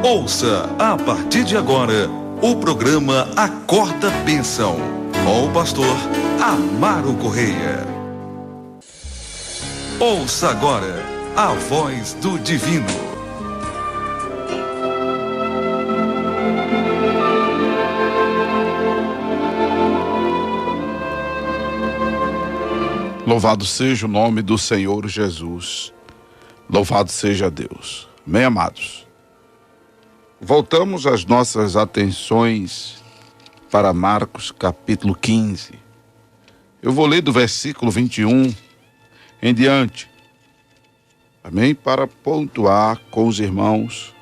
Ouça a partir de agora o programa Acorda Bênção, com o pastor Amaro Correia. Ouça agora a voz do divino. Louvado seja o nome do Senhor Jesus. Louvado seja Deus. Amém, amados? Voltamos as nossas atenções para Marcos capítulo 15. Eu vou ler do versículo 21 em diante. Amém? Para pontuar com os irmãos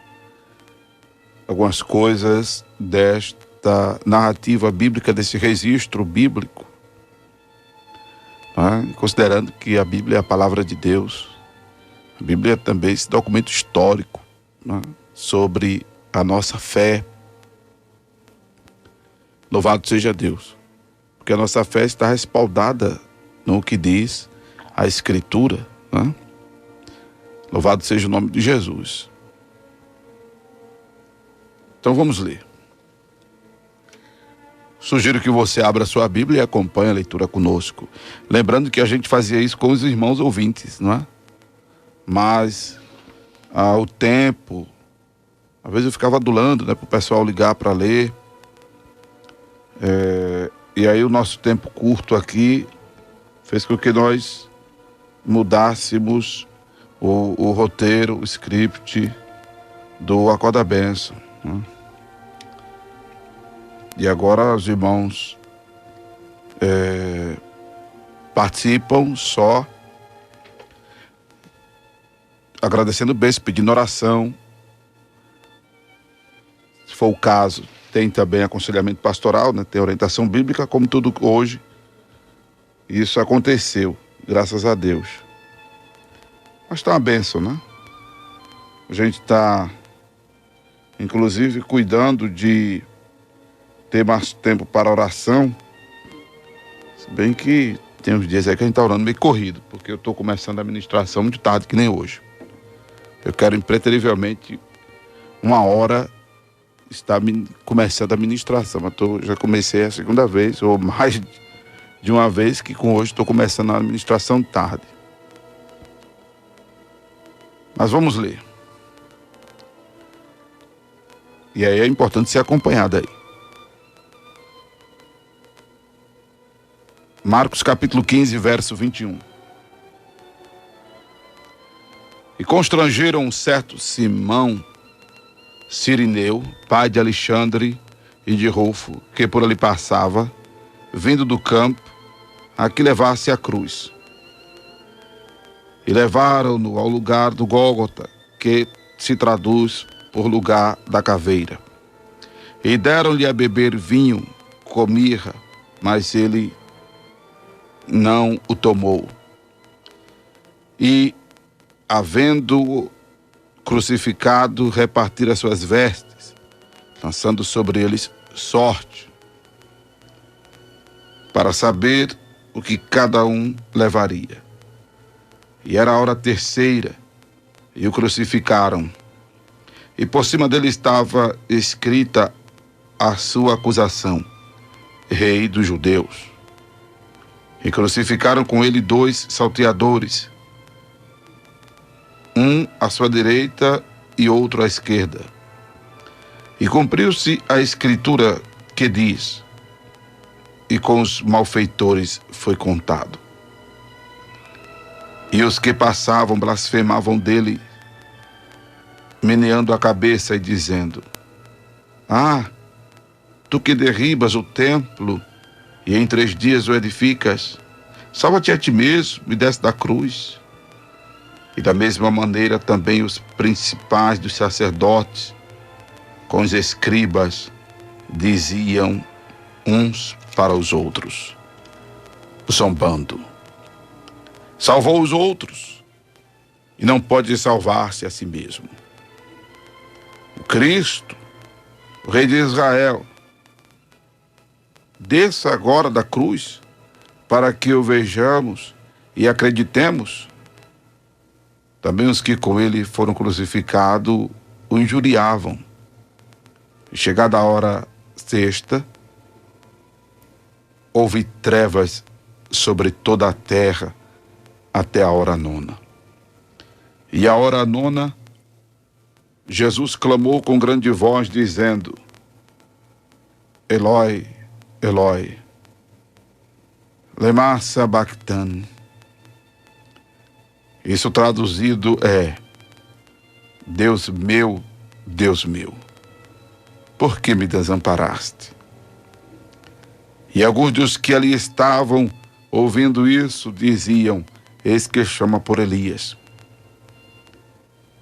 algumas coisas desta narrativa bíblica, desse registro bíblico. Considerando que a Bíblia é a palavra de Deus, a Bíblia é também esse documento histórico, sobre a nossa fé. Louvado seja Deus, porque a nossa fé está respaldada no que diz a Escritura. Louvado seja o nome de Jesus. Então vamos ler. Sugiro que você abra a sua Bíblia e acompanhe a leitura conosco. Lembrando que a gente fazia isso com os irmãos ouvintes, não é? Mas, o tempo, às vezes eu ficava adulando, para o pessoal ligar para ler. E aí o nosso tempo curto aqui fez com que nós mudássemos o roteiro, o script do Acorda Bênção, E agora os irmãos participam só agradecendo bênção, pedindo oração. Se for o caso, tem também aconselhamento pastoral, tem orientação bíblica, como tudo hoje. Isso aconteceu, graças a Deus. Mas está uma bênção, A gente está, inclusive, cuidando de ter mais tempo para oração, se bem que tem uns dias aí que a gente está orando meio corrido, porque eu estou começando a ministração muito tarde, que nem hoje. Eu quero impreterivelmente 1h estar começando a ministração, mas já comecei a segunda vez, ou mais de uma vez, que com hoje estou começando a ministração tarde. Mas vamos ler. E aí é importante ser acompanhado aí. Marcos capítulo 15, verso 21. E constrangeram um certo Simão Cirineu, pai de Alexandre e de Rufo, que por ali passava, vindo do campo, a que levasse a cruz. E levaram-no ao lugar do Gólgota, que se traduz por lugar da caveira. E deram-lhe a beber vinho com mirra, mas ele não o tomou. E, havendo-o crucificado, repartiram as suas vestes, lançando sobre eles sorte, para saber o que cada um levaria. E era a hora terceira, e o crucificaram. E por cima dele estava escrita a sua acusação: Rei dos Judeus. E crucificaram com ele 2 salteadores, um à sua direita e outro à esquerda. E cumpriu-se a escritura que diz: e com os malfeitores foi contado. E os que passavam blasfemavam dele, meneando a cabeça e dizendo: tu que derribas o templo e em 3 dias o edificas, salva-te a ti mesmo e desce da cruz. E da mesma maneira também os principais dos sacerdotes, com os escribas, diziam uns para os outros, zombando: salvou os outros e não pode salvar-se a si mesmo. O Cristo, o Rei de Israel, desça agora da cruz para que o vejamos e acreditemos. Também os que com ele foram crucificados o injuriavam, Chegada a hora sexta, houve trevas sobre toda a terra até a hora nona. E a hora nona, Jesus clamou com grande voz, dizendo: Eloi, Eloi, lema sabachthani. Isso traduzido é: Deus meu, por que me desamparaste? E alguns dos que ali estavam, ouvindo isso, diziam: eis que chama por Elias.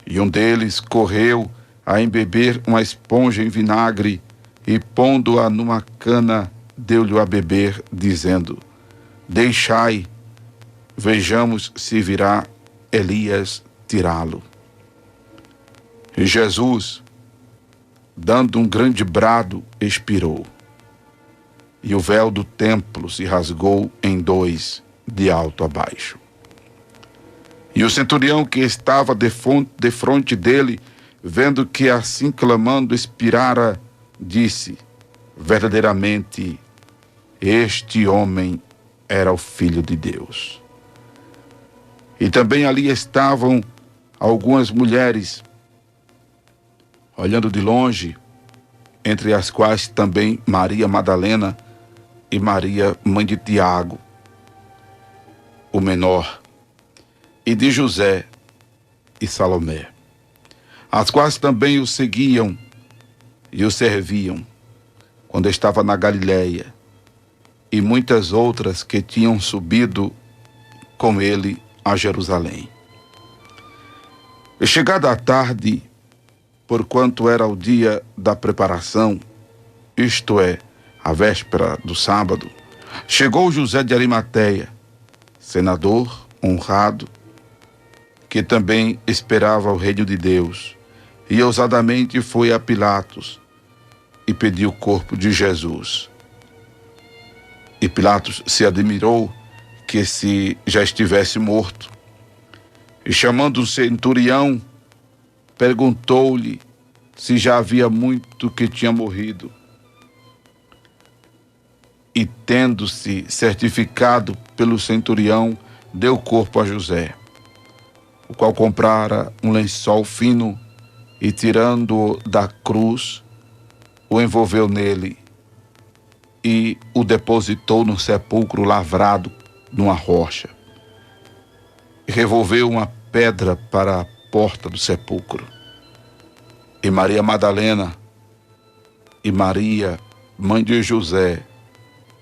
E um deles correu a embeber uma esponja em vinagre e, pondo-a numa cana, deu-lhe a beber, dizendo: deixai, vejamos se virá Elias tirá-lo. E Jesus, dando um grande brado, expirou. E o véu do templo se rasgou em dois, de alto a baixo. E o centurião que estava defronte dele, vendo que assim clamando expirara, disse: verdadeiramente, este homem era o Filho de Deus. E também ali estavam algumas mulheres, olhando de longe, entre as quais também Maria Madalena e Maria, mãe de Tiago, o menor, e de José e Salomé, as quais também o seguiam e o serviam quando estava na Galileia, e muitas outras que tinham subido com ele a Jerusalém. E chegada a tarde, porquanto era o dia da preparação, isto é, a véspera do sábado, chegou José de Arimateia, senador honrado, que também esperava o reino de Deus, e ousadamente foi a Pilatos e pediu o corpo de Jesus. E Pilatos se admirou que se já estivesse morto, e chamando o centurião, perguntou-lhe se já havia muito que tinha morrido. E tendo-se certificado pelo centurião, deu o corpo a José, o qual comprara um lençol fino e, tirando-o da cruz, o envolveu nele e o depositou num sepulcro lavrado numa rocha. E revolveu uma pedra para a porta do sepulcro. E Maria Madalena e Maria, mãe de José,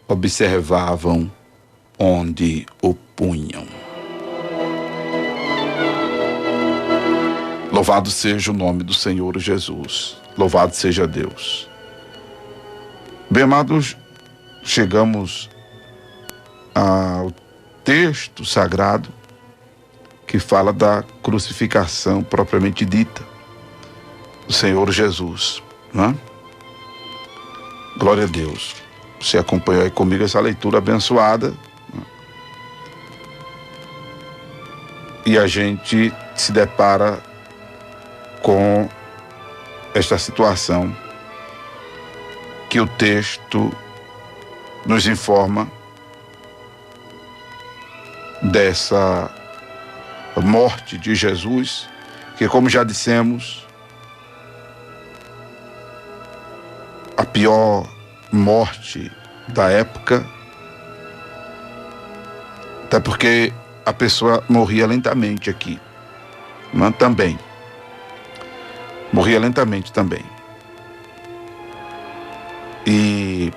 observavam onde o punham. Louvado seja o nome do Senhor Jesus. Louvado seja Deus. Bem, amados, chegamos ao texto sagrado que fala da crucificação propriamente dita do Senhor Jesus, né? Glória a Deus. Você acompanhou aí comigo essa leitura abençoada, né? E a gente se depara com esta situação que o texto nos informa dessa morte de Jesus, que, como já dissemos, a pior morte da época, até porque a pessoa morria lentamente aqui, mas também morria lentamente também. E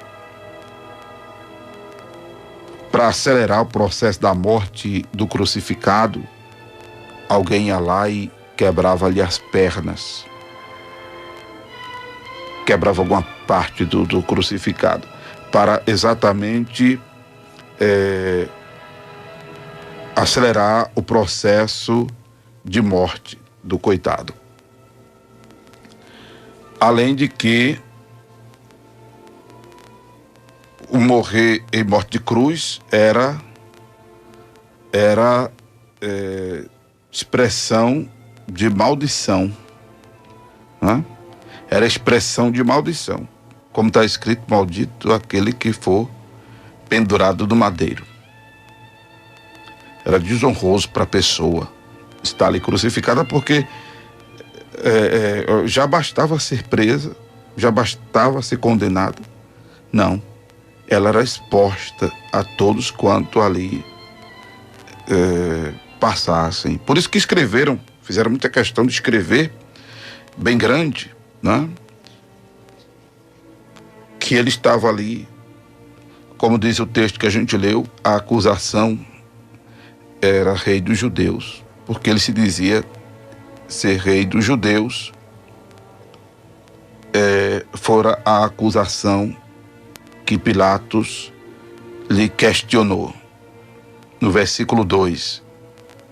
para acelerar o processo da morte do crucificado, alguém ia lá e quebrava-lhe as pernas, quebrava alguma parte do crucificado, para exatamente acelerar o processo de morte do coitado. Além de que o morrer em morte de cruz era expressão de maldição, né? era expressão de maldição. Como está escrito, maldito aquele que for pendurado no madeiro. Era desonroso para a pessoa estar ali crucificada, porque já bastava ser presa, já bastava ser condenada. Não, ela era exposta a todos quanto ali passassem. Por isso que escreveram, fizeram muita questão de escrever, bem grande, né? Que ele estava ali, como diz o texto que a gente leu, a acusação era rei dos judeus, porque ele se dizia ser rei dos judeus. Fora a acusação que Pilatos lhe questionou. No versículo 2,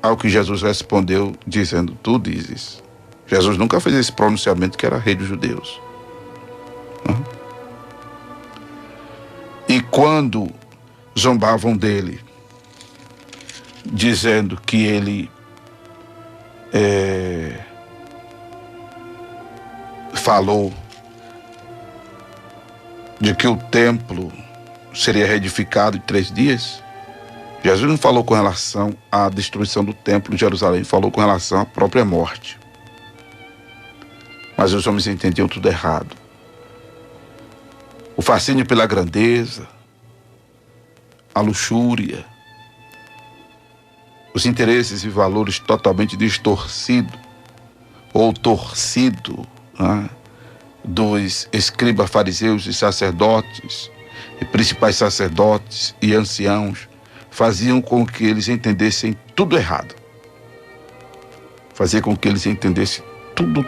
ao que Jesus respondeu, dizendo: tu dizes. Jesus nunca fez esse pronunciamento que era rei dos judeus. E quando zombavam dele, dizendo que ele falou de que o templo seria reedificado em 3 dias, Jesus não falou com relação à destruição do templo de Jerusalém, falou com relação à própria morte. Mas os homens entendiam tudo errado. O fascínio pela grandeza, a luxúria, os interesses e valores totalmente distorcidos ou torcido, né, dos escribas, fariseus e sacerdotes, e principais sacerdotes e anciãos, faziam com que eles entendessem tudo errado. Fazia com que eles entendessem tudo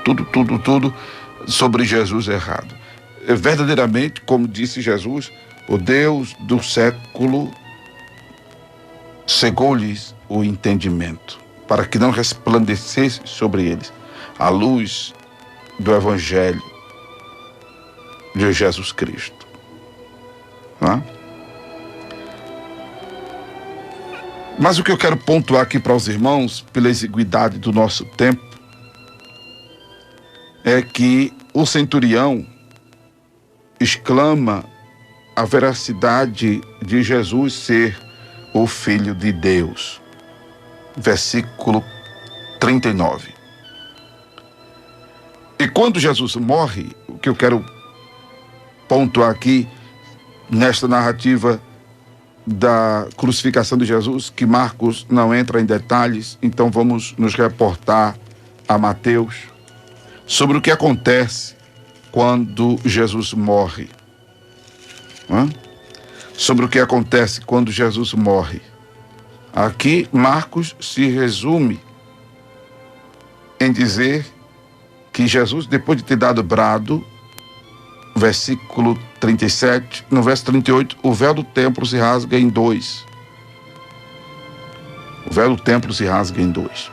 sobre Jesus errado. Verdadeiramente, como disse Jesus, o Deus do século cegou-lhes o entendimento, para que não resplandecesse sobre eles a luz do Evangelho de Jesus Cristo. Mas o que eu quero pontuar aqui para os irmãos, pela exiguidade do nosso tempo, é que o centurião exclama a veracidade de Jesus ser o Filho de Deus. Versículo 39. E quando Jesus morre, o que eu quero pontuar aqui, nesta narrativa da crucificação de Jesus, que Marcos não entra em detalhes, então vamos nos reportar a Mateus sobre o que acontece quando Jesus morre. Sobre o que acontece quando Jesus morre. Aqui Marcos se resume em dizer que Jesus, depois de ter dado brado, versículo 37, no verso 38, o véu do templo se rasga em 2. O véu do templo se rasga em 2.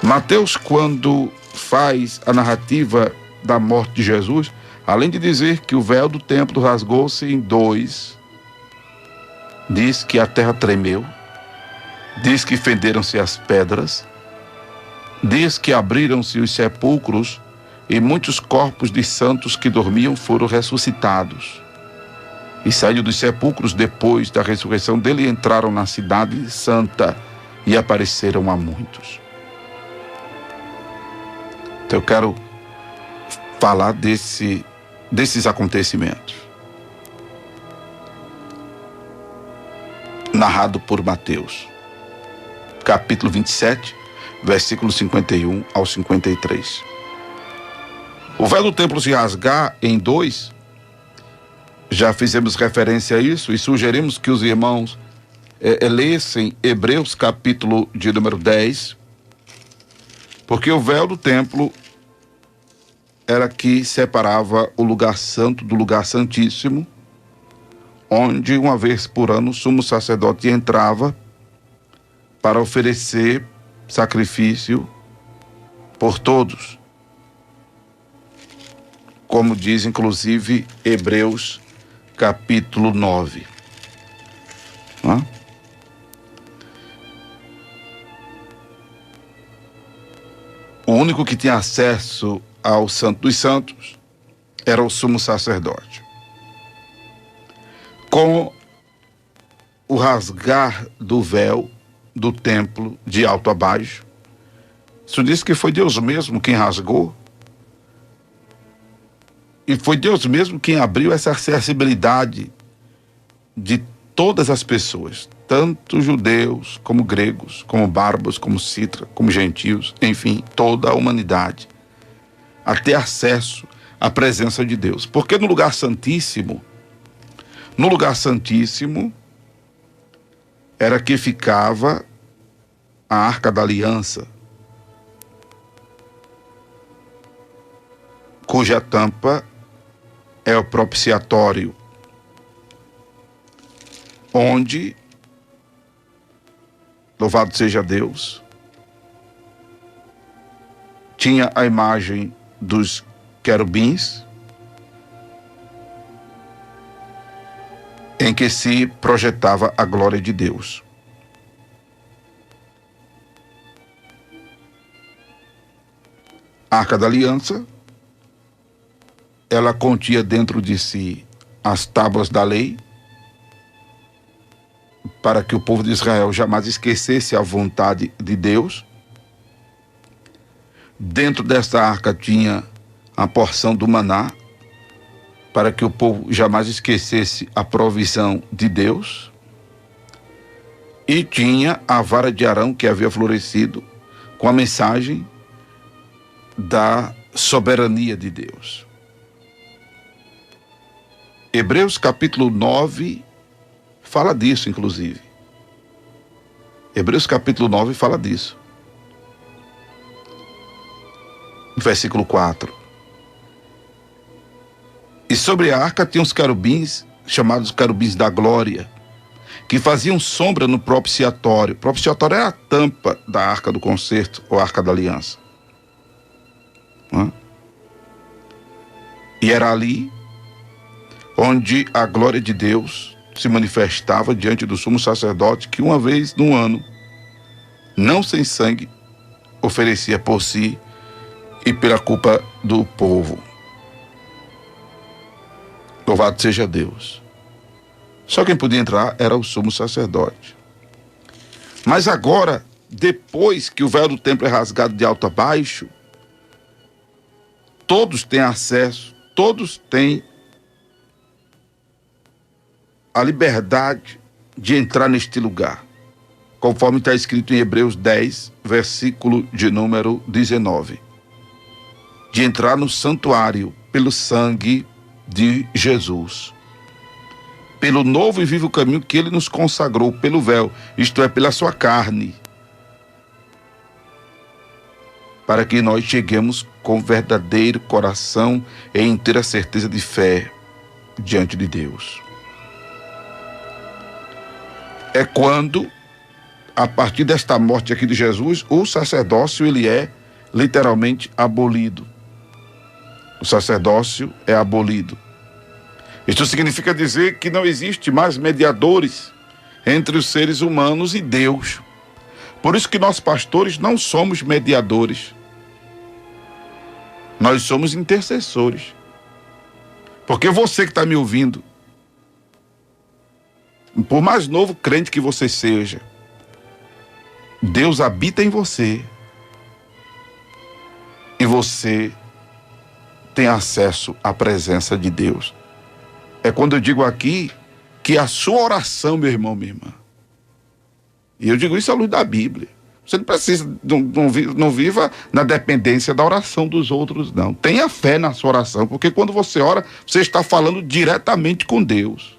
Mateus, quando faz a narrativa da morte de Jesus, além de dizer que o véu do templo rasgou-se em 2, diz que a terra tremeu, diz que fenderam-se as pedras, diz que abriram-se os sepulcros e muitos corpos de santos que dormiam foram ressuscitados. E saindo dos sepulcros depois da ressurreição dele, entraram na cidade santa e apareceram a muitos. Então eu quero falar desses acontecimentos. Narrado por Mateus, capítulo 27, versículo 51 ao 53. O véu do templo se rasgar em 2, já fizemos referência a isso e sugerimos que os irmãos lessem Hebreus capítulo de número 10, porque o véu do templo era que separava o lugar santo do lugar santíssimo, onde uma vez por ano o sumo sacerdote entrava para oferecer sacrifício por todos, como diz inclusive Hebreus capítulo 9. O único que tinha acesso ao Santo dos Santos era o sumo sacerdote. Com o rasgar do véu do templo de alto a baixo, isso diz que foi Deus mesmo quem rasgou, e foi Deus mesmo quem abriu essa acessibilidade de todas as pessoas, tanto judeus, como gregos, como bárbaros, como citra, como gentios, enfim, toda a humanidade, a ter acesso à presença de Deus. Porque no lugar santíssimo, era que ficava a Arca da Aliança, cuja tampa é o propiciatório, onde, louvado seja Deus, tinha a imagem dos querubins, em que se projetava a glória de Deus. A Arca da Aliança, ela continha dentro de si as tábuas da lei, para que o povo de Israel jamais esquecesse a vontade de Deus. Dentro desta arca tinha a porção do maná, para que o povo jamais esquecesse a provisão de Deus. E tinha a vara de Arão que havia florescido com a mensagem da soberania de Deus. Hebreus capítulo 9 fala disso, inclusive. Hebreus capítulo 9 fala disso. Versículo 4. E sobre a arca tinha os querubins, chamados querubins da glória, que faziam sombra no propiciatório. O propiciatório é a tampa da arca do concerto, ou arca da aliança. E era ali onde a glória de Deus se manifestava diante do sumo sacerdote, que uma vez no ano, não sem sangue, oferecia por si e pela culpa do povo. Louvado seja Deus. Só quem podia entrar era o sumo sacerdote. Mas agora, depois que o véu do templo é rasgado de alto a baixo, todos têm acesso, todos têm a liberdade de entrar neste lugar, conforme está escrito em Hebreus 10, versículo de número 19. De entrar no santuário pelo sangue de Jesus, pelo novo e vivo caminho que ele nos consagrou, pelo véu, isto é, pela sua carne, para que nós cheguemos com verdadeiro coração e inteira certeza de fé diante de Deus. É quando, a partir desta morte aqui de Jesus, o sacerdócio ele é literalmente abolido. O sacerdócio é abolido. Isso significa dizer que não existe mais mediadores entre os seres humanos e Deus. Por isso que nós pastores não somos mediadores. Nós somos intercessores. Porque você que está me ouvindo, por mais novo crente que você seja, Deus habita em você. E você tem acesso à presença de Deus. É quando eu digo aqui que a sua oração, meu irmão, minha irmã, e eu digo isso à luz da Bíblia, você não precisa, não viva na dependência da oração dos outros, não. Tenha fé na sua oração, porque quando você ora, você está falando diretamente com Deus.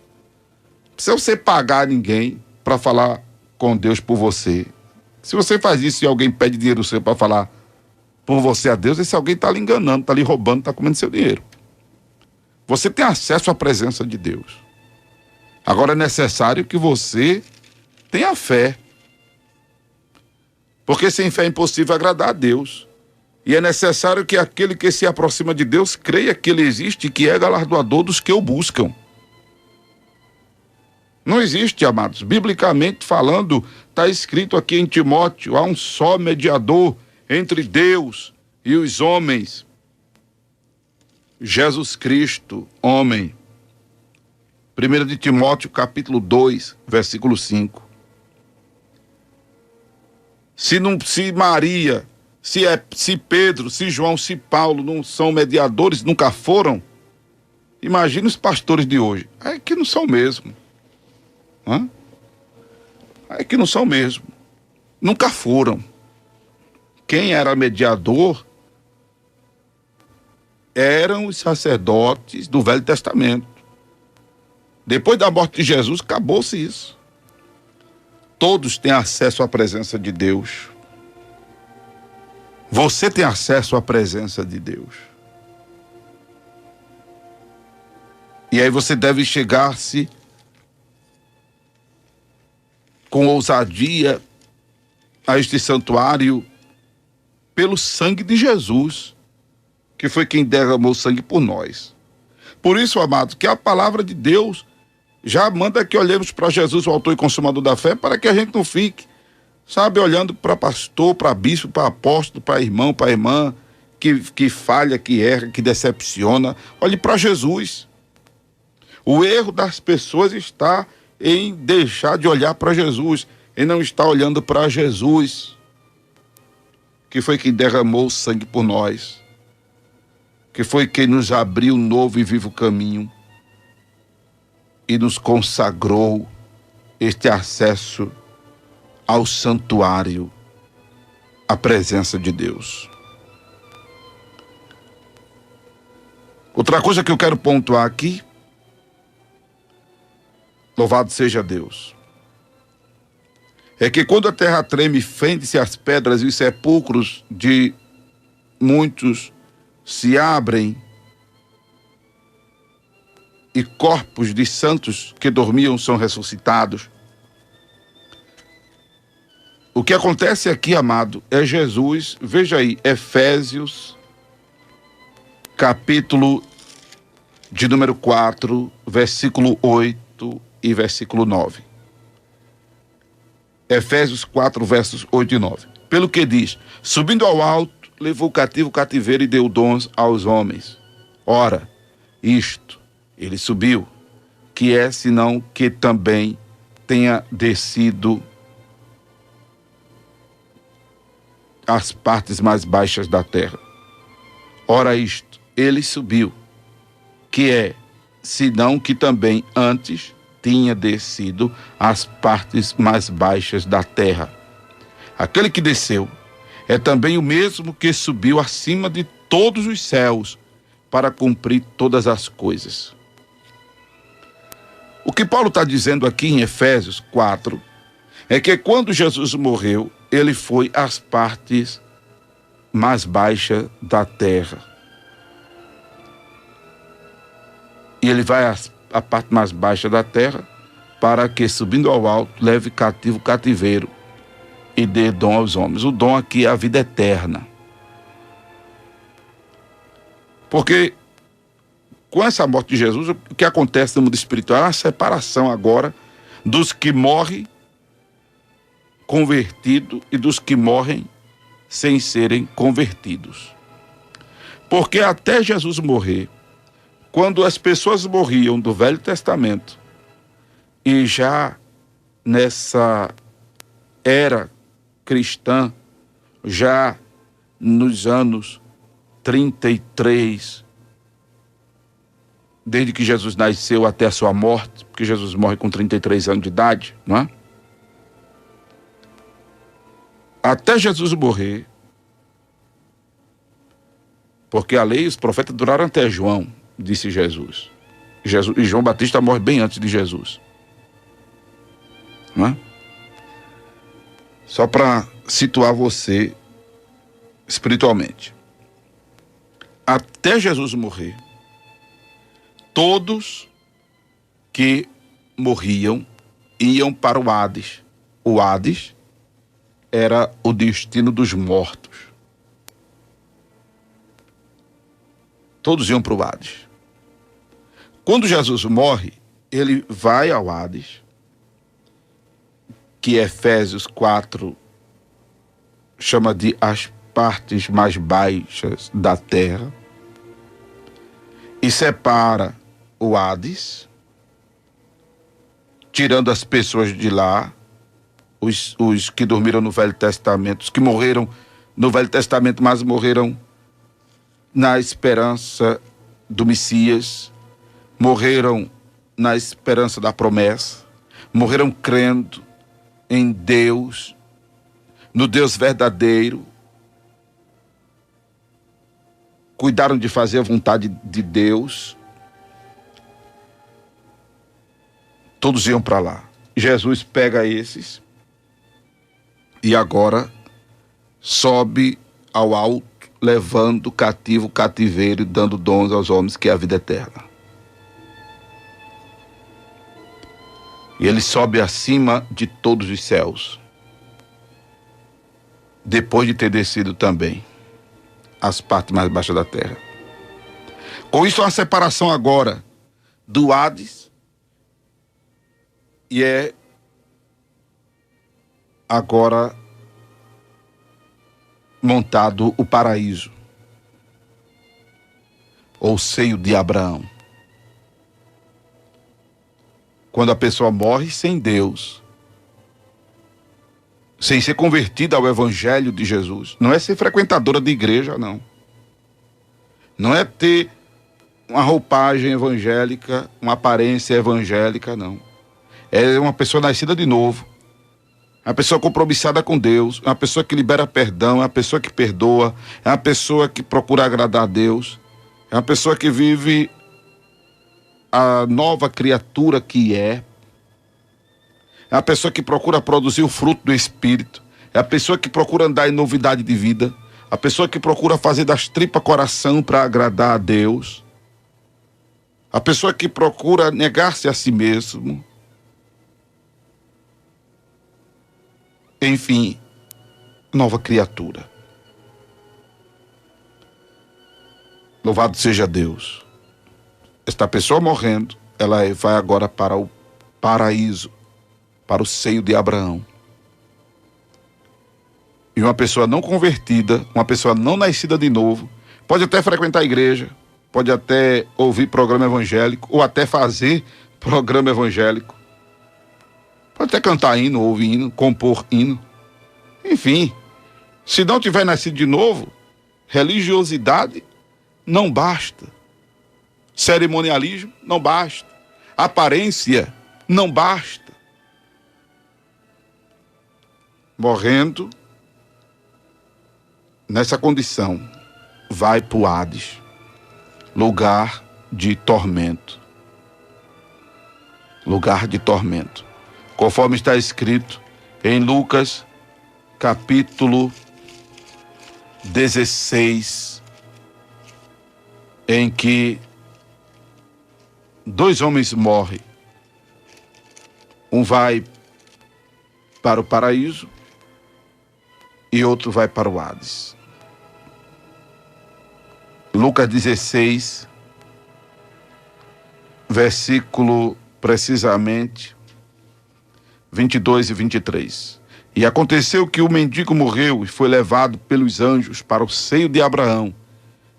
Não precisa você pagar ninguém para falar com Deus por você. Se você faz isso e alguém pede dinheiro seu para falar por você a Deus, esse alguém está lhe enganando, está lhe roubando, está comendo seu dinheiro. Você tem acesso à presença de Deus. Agora é necessário que você tenha fé. Porque sem fé é impossível agradar a Deus. E é necessário que aquele que se aproxima de Deus creia que ele existe e que é galardoador dos que o buscam. Não existe, amados. Biblicamente falando, está escrito aqui em Timóteo, há um só mediador entre Deus E os homens, Jesus Cristo, homem. 1 de Timóteo, capítulo 2, versículo 5. Se Maria, se Pedro, se João, se Paulo não são mediadores, nunca foram, imagina os pastores de hoje. É que não são mesmo. É que não são mesmo. Nunca foram. Quem era mediador eram os sacerdotes do Velho Testamento. Depois da morte de Jesus, acabou-se isso. Todos têm acesso à presença de Deus. Você tem acesso à presença de Deus. E aí você deve chegar-se com ousadia a este santuário pelo sangue de Jesus, que foi quem derramou sangue por nós. Por isso, amado, que a palavra de Deus já manda que olhemos para Jesus, o autor e consumador da fé, para que a gente não fique, sabe, olhando para pastor, para bispo, para apóstolo, para irmão, para irmã, que falha, que erra, que decepciona. Olhe para Jesus. O erro das pessoas está em deixar de olhar para Jesus, em não estar olhando para Jesus, que foi quem derramou o sangue por nós, que foi quem nos abriu um novo e vivo caminho e nos consagrou este acesso ao santuário, à presença de Deus. Outra coisa que eu quero pontuar aqui, louvado seja Deus, é que quando a terra treme, fende-se as pedras e os sepulcros de muitos se abrem e corpos de santos que dormiam são ressuscitados. O que acontece aqui, amado, é Jesus, veja aí, Efésios, capítulo de número 4, versículo 8 e versículo 9. Efésios 4, versos 8 e 9. Pelo que diz, subindo ao alto, levou cativo o cativeiro e deu dons aos homens. Ora, isto, ele subiu, que é senão que também tenha descido às partes mais baixas da terra. Ora, isto, ele subiu, que é senão que também antes tinha descido às partes mais baixas da terra. Aquele que desceu é também o mesmo que subiu acima de todos os céus para cumprir todas as coisas. O que Paulo está dizendo aqui em Efésios 4 é que quando Jesus morreu, ele foi às partes mais baixas da terra. E ele vai à parte mais baixa da terra para que, subindo ao alto, leve cativo o cativeiro e dê dom aos homens. O dom aqui é a vida eterna. Porque com essa morte de Jesus, o que acontece no mundo espiritual é a separação agora dos que morrem convertidos e dos que morrem sem serem convertidos. Porque até Jesus morrer, quando as pessoas morriam do Velho Testamento, e já nessa era cristã, já nos anos 33, desde que Jesus nasceu até a sua morte, porque Jesus morre com 33 anos de idade, não é? Até Jesus morrer, porque a lei e os profetas duraram até João, disse Jesus. E João Batista morre bem antes de Jesus. Não é? Só para situar você espiritualmente. Até Jesus morrer, todos que morriam iam para o Hades. O Hades era o destino dos mortos. Todos iam para o Hades. Quando Jesus morre, ele vai ao Hades, que Efésios 4 chama de as partes mais baixas da terra e separa o Hades, tirando as pessoas de lá, os que dormiram no Velho Testamento, os que morreram no Velho Testamento, mas morreram na esperança do Messias, morreram na esperança da promessa, morreram crendo em Deus, no Deus verdadeiro, cuidaram de fazer a vontade de Deus. Todos iam para lá. Jesus pega esses e agora sobe ao alto, levando cativo o cativeiro e dando dons aos homens, que é a vida eterna. E ele sobe acima de todos os céus, depois de ter descido também as partes mais baixas da terra. Com isso, há uma separação agora do Hades, e é agora montado o paraíso, ou seio de Abraão. Quando a pessoa morre sem Deus, sem ser convertida ao Evangelho de Jesus, não é ser frequentadora de igreja, não. Não é ter uma roupagem evangélica, uma aparência evangélica, não. É uma pessoa nascida de novo, é uma pessoa compromissada com Deus, é uma pessoa que libera perdão, é uma pessoa que perdoa, é uma pessoa que procura agradar a Deus, é uma pessoa que vive a nova criatura que é a pessoa que procura produzir o fruto do Espírito, é a pessoa que procura andar em novidade de vida, a pessoa que procura fazer das tripas coração para agradar a Deus, a pessoa que procura negar-se a si mesmo. Enfim, nova criatura. Louvado seja Deus. Esta pessoa morrendo, ela vai agora para o paraíso, para o seio de Abraão. E uma pessoa não convertida, uma pessoa não nascida de novo, pode até frequentar a igreja, pode até ouvir programa evangélico, ou até fazer programa evangélico. Pode até cantar hino, ouvir hino, compor hino. Enfim, se não tiver nascido de novo, religiosidade não basta. Cerimonialismo não basta. Aparência não basta. Morrendo nessa condição, vai para o Hades, lugar de tormento. Lugar de tormento. Conforme está escrito em Lucas, capítulo 16, em que 2 homens morrem. Um vai para o paraíso e outro vai para o Hades. Lucas 16, versículo precisamente 22 e 23. E aconteceu que o mendigo morreu e foi levado pelos anjos para o seio de Abraão.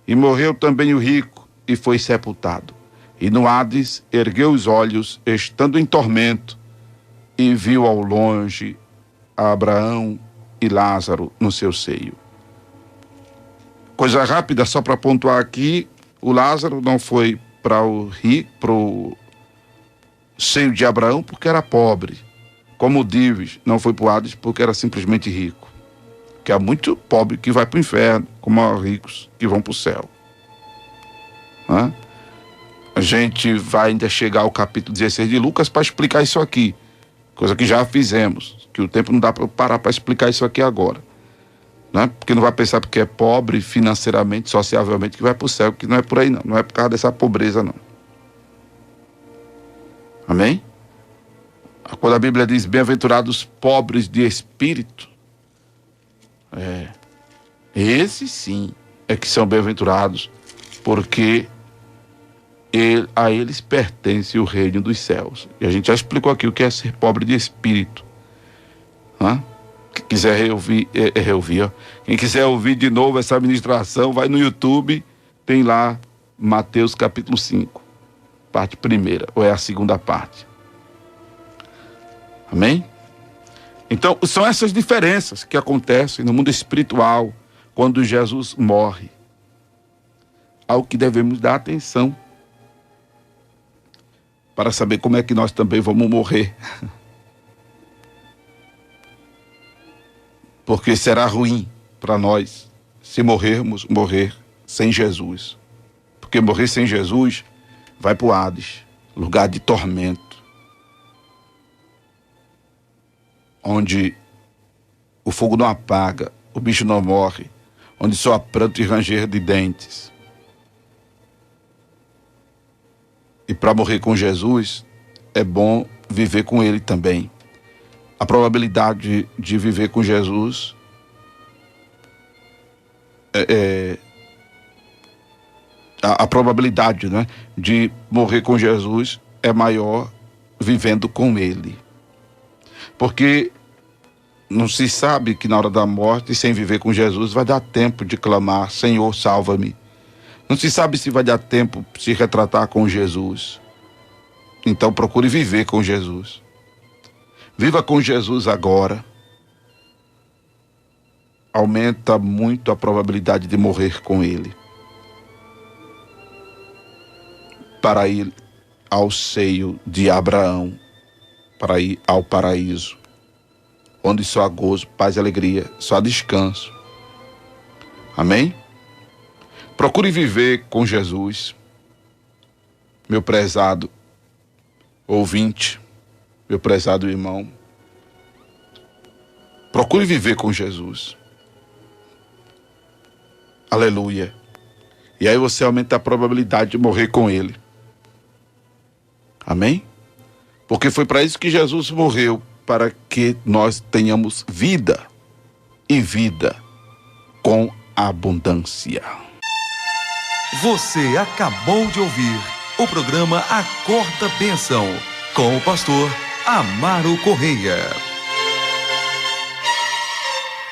E morreu também o rico e foi sepultado. E no Hades ergueu os olhos, estando em tormento, e viu ao longe Abraão e Lázaro no seu seio. Coisa rápida, só para pontuar aqui, o Lázaro não foi para o seio de Abraão porque era pobre. Como o Dives não foi para o Hades porque era simplesmente rico. Que há muito pobre que vai para o inferno, como há ricos que vão para o céu. A gente vai ainda chegar ao capítulo 16 de Lucas para explicar isso aqui. Coisa que já fizemos, que o tempo não dá para parar para explicar isso aqui agora. Porque não vai pensar porque é pobre financeiramente, sociavelmente, que vai para o céu, que não é por aí não. Não é por causa dessa pobreza não. Amém? Quando a Bíblia diz bem-aventurados pobres de espírito, esses sim é que são bem-aventurados, porque a eles pertence o reino dos céus. E a gente já explicou aqui o que é ser pobre de espírito. Quem quiser ouvir, ó. Quem quiser ouvir de novo essa ministração, vai no YouTube, tem lá Mateus capítulo 5, parte primeira, ou é a segunda parte. Amém? Então, são essas diferenças que acontecem no mundo espiritual quando Jesus morre, ao que devemos dar atenção para saber como é que nós também vamos morrer. Porque será ruim para nós se morrer sem Jesus. Porque morrer sem Jesus vai para o Hades, lugar de tormento, onde o fogo não apaga, o bicho não morre, onde só há pranto e ranger de dentes. E para morrer com Jesus, é bom viver com Ele também. A probabilidade de viver com Jesus a probabilidade, né, de morrer com Jesus é maior vivendo com Ele. Porque não se sabe que na hora da morte, sem viver com Jesus, vai dar tempo de clamar: Senhor, salva-me. Não se sabe se vai dar tempo de se retratar com Jesus. Então procure viver com Jesus. Viva com Jesus agora. Aumenta muito a probabilidade de morrer com Ele. Para ir ao seio de Abraão, para ir ao paraíso, onde só há gozo, paz e alegria, só há descanso. Amém? Procure viver com Jesus, meu prezado ouvinte, meu prezado irmão. Procure viver com Jesus. Aleluia. E aí você aumenta a probabilidade de morrer com Ele. Amém? Porque foi para isso que Jesus morreu, para que nós tenhamos vida e vida com abundância. Você acabou de ouvir o programa Acorda Bênção, com o pastor Amaro Correia.